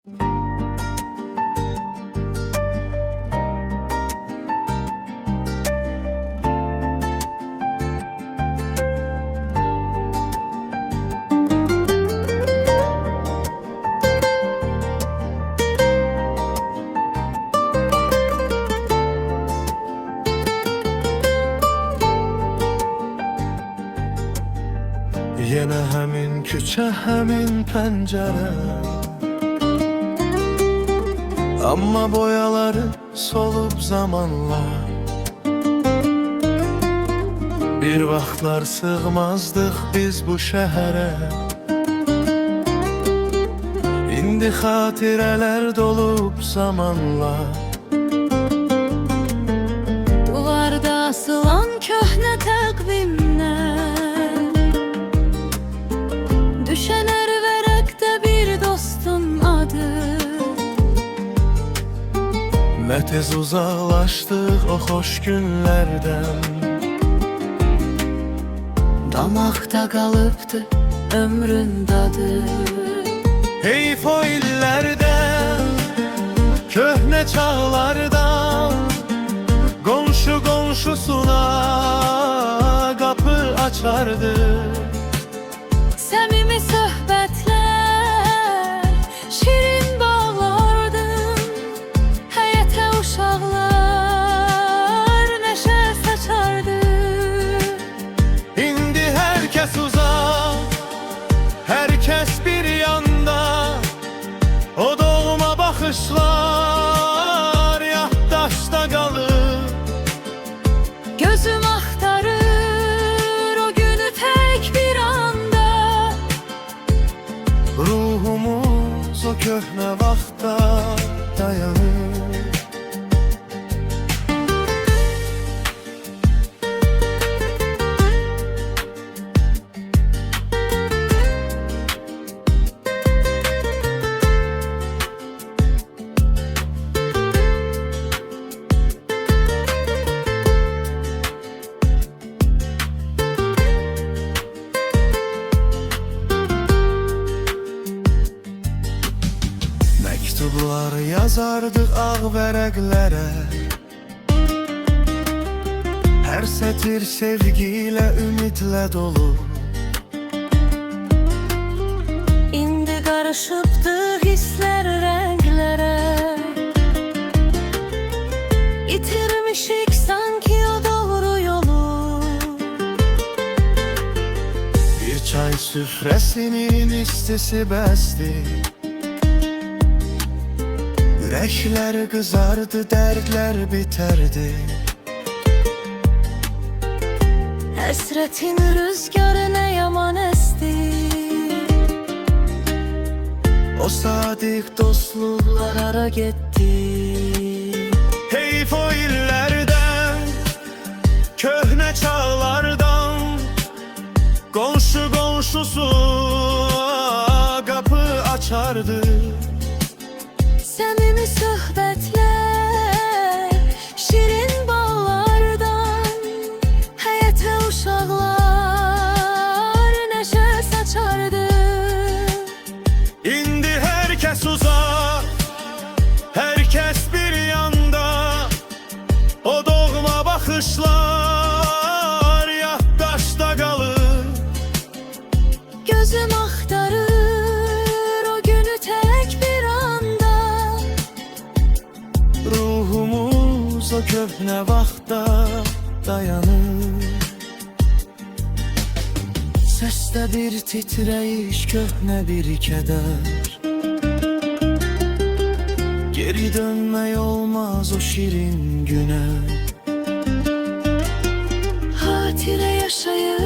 Yenə həmin küçə, həmin pəncərə, amma boyaları solub zamanla. Bir vaxtlar sığmazdıq biz bu şəhərə, İndi xatirələr dolub zamanla. Duvarda asılan köhnə təqvimlər, düşən hər vərəqdə bir dostun adı. Nə tez uzaqlaşdıq o xoş günlərdən, Damaqda qalıbdı ömrün dadı. heyf o illərdən, köhnə çağlardan, qonşu qonşusuna qapı açardı. Səmimi söhbətlər, şirin bağlardım, həyətə uşaqlar nəşə saçardı. İndi hər kəs uzaq, hər kəs bir yanda, o doğma baxışlar yaddaşda qalır. Gözüm axtarır o günü tək bir anda, Ruhumuz o köhnə vaxtda dayanır. Məktublar yazardıq ağ vərəqlərə, hər sətir sevgi ilə, ümidlə dolu. İndi qarışıbdı hisslər rənglərə, itirmişik sanki o doğru yolu. Bir çay süfrəsinin istisi bəsdi, ürəklər qızardı, dərdlər bitərdi. Həsrətin rüzgarı nə yaman əsdi, O sadiq dostluqlar ara getdi. heyf o illərdən, köhnə çağlardan, qonşu qonşusu qapı açardı. Səmimi söhbətlər, şirin bağlardan, həyətə uşaqlar nəşə saçardı. İndi hər kəs uzaq, hər kəs bir yanda, o doğma baxışlar yaddaşda qalır. Gözüm axtarır o günü tək bir anda, Ruhumuz o köhnə vaxtda dayanır. Səsdə bir titrəyiş, köhnə bir kədər, geri dönmək olmaz o şirin günə. xatirə yaşayır